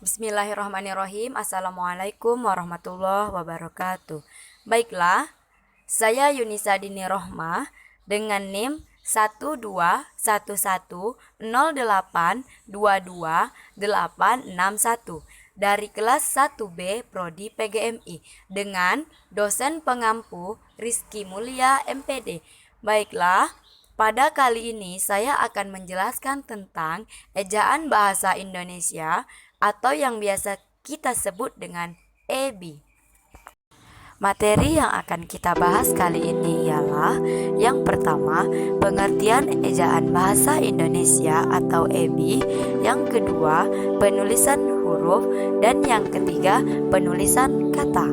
Bismillahirrahmanirrahim. Assalamualaikum warahmatullahi wabarakatuh. Baiklah, saya Yunisa Dini Rohmah dengan NIM 12108222861 dari kelas 1B Prodi PGMI dengan dosen pengampu Rizky Mulia MPD. Baiklah, pada kali ini saya akan menjelaskan tentang ejaan bahasa Indonesia atau yang biasa kita sebut dengan EBI. Materi yang akan kita bahas kali ini ialah yang pertama, pengertian ejaan bahasa Indonesia atau EBI, yang kedua, penulisan huruf, dan yang ketiga, penulisan kata.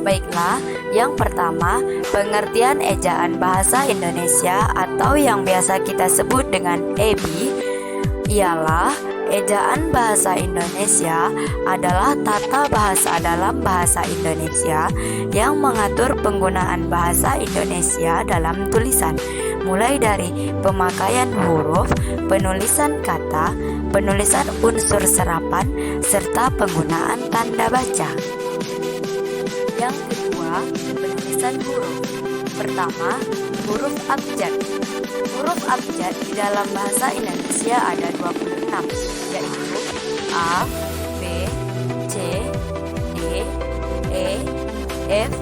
Baiklah, yang pertama, pengertian ejaan bahasa Indonesia atau yang biasa kita sebut dengan EBI ialah ejaan bahasa Indonesia adalah tata bahasa dalam bahasa Indonesia yang mengatur penggunaan bahasa Indonesia dalam tulisan, mulai dari pemakaian huruf, penulisan kata, penulisan unsur serapan, serta penggunaan tanda baca. Yang kedua, penulisan huruf. Pertama, huruf abjad. Huruf abjad di dalam bahasa Indonesia ada 26, yaitu A, B, C, D, E, F,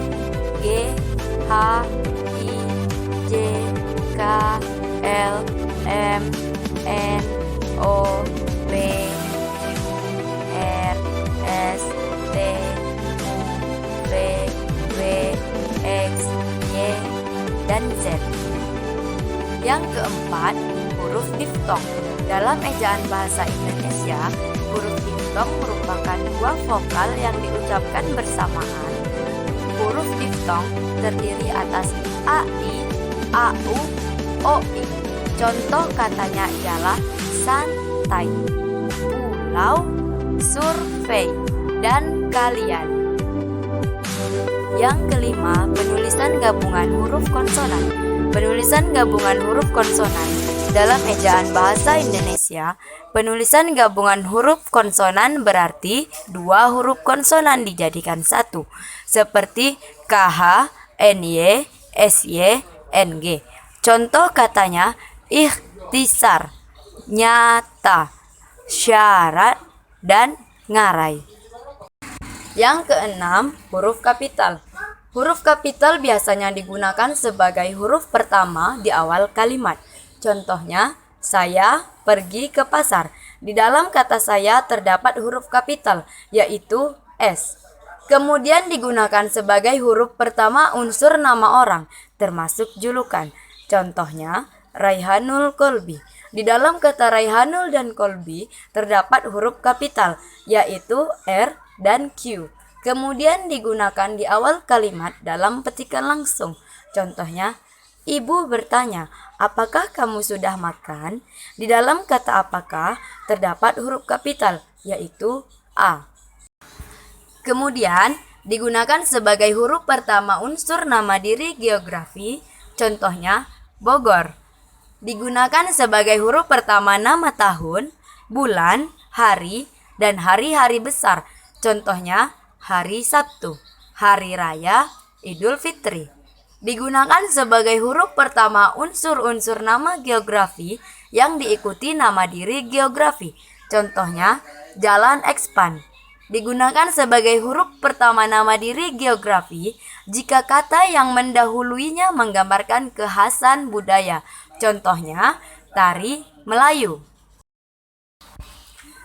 G, H, I, J, K, L, M, N, O, P, Q, R, S, T, U, V, W, X, Y, dan Z. Yang keempat, huruf diftong. Dalam ejaan bahasa Indonesia, huruf diftong merupakan dua vokal yang diucapkan bersamaan. Huruf diftong terdiri atas AI, AU, OI. Contoh katanya ialah santai, pulau, survei, dan kalian. Yang kelima, penulisan gabungan huruf konsonan. Penulisan gabungan huruf konsonan. Dalam ejaan bahasa Indonesia, penulisan gabungan huruf konsonan berarti dua huruf konsonan dijadikan satu, seperti KH, NY, SY, NG. Contoh katanya ikhtisar, nyata, syarat, dan ngarai. Yang keenam, huruf kapital. Huruf kapital biasanya digunakan sebagai huruf pertama di awal kalimat. Contohnya, saya pergi ke pasar. Di dalam kata saya terdapat huruf kapital, yaitu S. Kemudian digunakan sebagai huruf pertama unsur nama orang, termasuk julukan. Contohnya, Raihanul Kolbi. Di dalam kata Raihanul dan Kolbi terdapat huruf kapital, yaitu R dan Q. Kemudian digunakan di awal kalimat dalam petikan langsung. Contohnya, ibu bertanya, apakah kamu sudah makan? Di dalam kata apakah terdapat huruf kapital, yaitu A. Kemudian digunakan sebagai huruf pertama unsur nama diri geografi. Contohnya, Bogor. Digunakan sebagai huruf pertama nama tahun, bulan, hari, dan hari-hari besar. Contohnya, hari Sabtu, hari raya, Idul Fitri. Digunakan sebagai huruf pertama unsur-unsur nama geografi yang diikuti nama diri geografi. Contohnya, Jalan Ekspan. Digunakan sebagai huruf pertama nama diri geografi jika kata yang mendahuluinya menggambarkan kekhasan budaya. Contohnya, tari Melayu.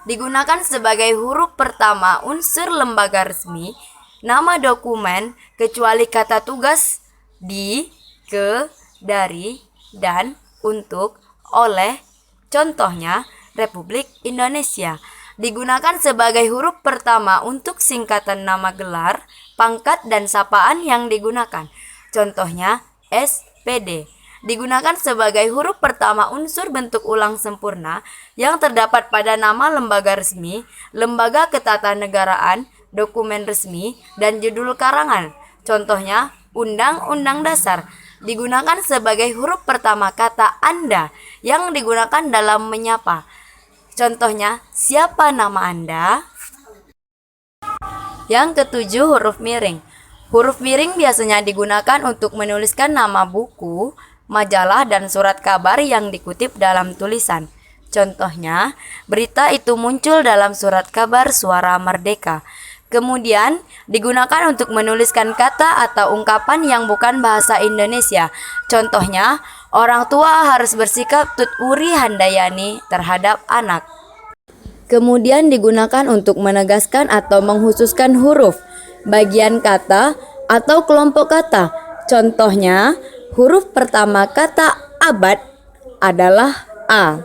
Digunakan sebagai huruf pertama unsur lembaga resmi, nama dokumen, kecuali kata tugas, di, ke, dari, dan, untuk, oleh. Contohnya, Republik Indonesia. Digunakan sebagai huruf pertama untuk singkatan nama gelar, pangkat, dan sapaan yang digunakan. Contohnya, SPD. Digunakan sebagai huruf pertama unsur bentuk ulang sempurna yang terdapat pada nama lembaga resmi, lembaga ketatanegaraan, dokumen resmi, dan judul karangan. Contohnya, Undang-Undang Dasar. Digunakan sebagai huruf pertama kata Anda yang digunakan dalam menyapa. Contohnya, siapa nama Anda? Yang ketujuh, huruf miring. Huruf miring biasanya digunakan untuk menuliskan nama buku, majalah, dan surat kabar yang dikutip dalam tulisan. Contohnya, berita itu muncul dalam surat kabar Suara Merdeka. Kemudian, digunakan untuk menuliskan kata atau ungkapan yang bukan bahasa Indonesia. Contohnya, orang tua harus bersikap tuturi handayani terhadap anak. Kemudian digunakan untuk menegaskan atau menghususkan huruf, bagian kata, atau kelompok kata. Contohnya, huruf pertama kata abad adalah A.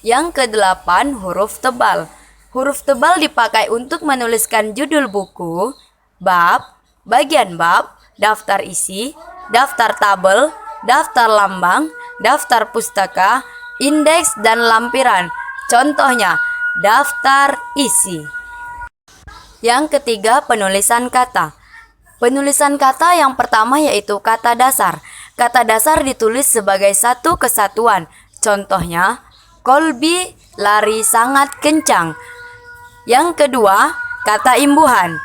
Yang kedelapan, huruf tebal. Huruf tebal dipakai untuk menuliskan judul buku, bab, bagian bab, daftar isi, daftar tabel, daftar lambang, daftar pustaka, indeks, dan lampiran. Contohnya, daftar isi. Yang ketiga, penulisan kata. Penulisan kata yang pertama yaitu kata dasar. Kata dasar ditulis sebagai satu kesatuan. Contohnya, kolbi lari sangat kencang. Yang kedua, kata imbuhan.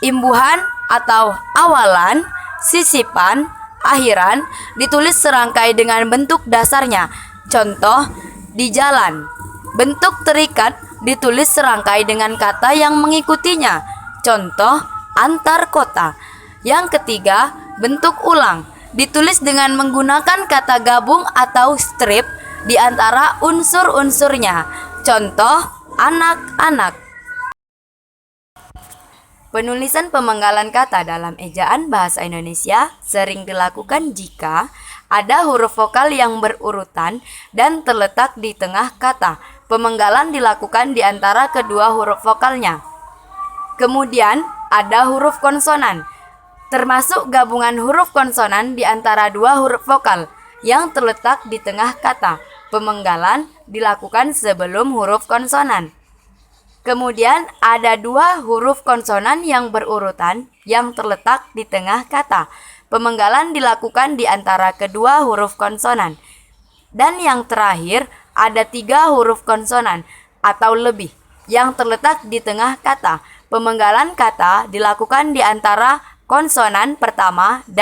Imbuhan atau awalan, sisipan, akhiran ditulis serangkai dengan bentuk dasarnya. Contoh, di jalan. Bentuk terikat ditulis serangkai dengan kata yang mengikutinya. Contoh, antar kota. Yang ketiga, bentuk ulang. Ditulis dengan menggunakan kata gabung atau strip di antara unsur-unsurnya. Contoh, anak-anak. Penulisan pemenggalan kata dalam ejaan bahasa Indonesia sering dilakukan jika ada huruf vokal yang berurutan dan terletak di tengah kata. Pemenggalan dilakukan di antara kedua huruf vokalnya. Kemudian ada huruf konsonan, termasuk gabungan huruf konsonan di antara dua huruf vokal yang terletak di tengah kata. Pemenggalan dilakukan sebelum huruf konsonan. Kemudian ada dua huruf konsonan yang berurutan yang terletak di tengah kata. Pemenggalan dilakukan di antara kedua huruf konsonan. Dan yang terakhir, ada tiga huruf konsonan atau lebih yang terletak di tengah kata. Pemenggalan kata dilakukan di antara konsonan pertama dan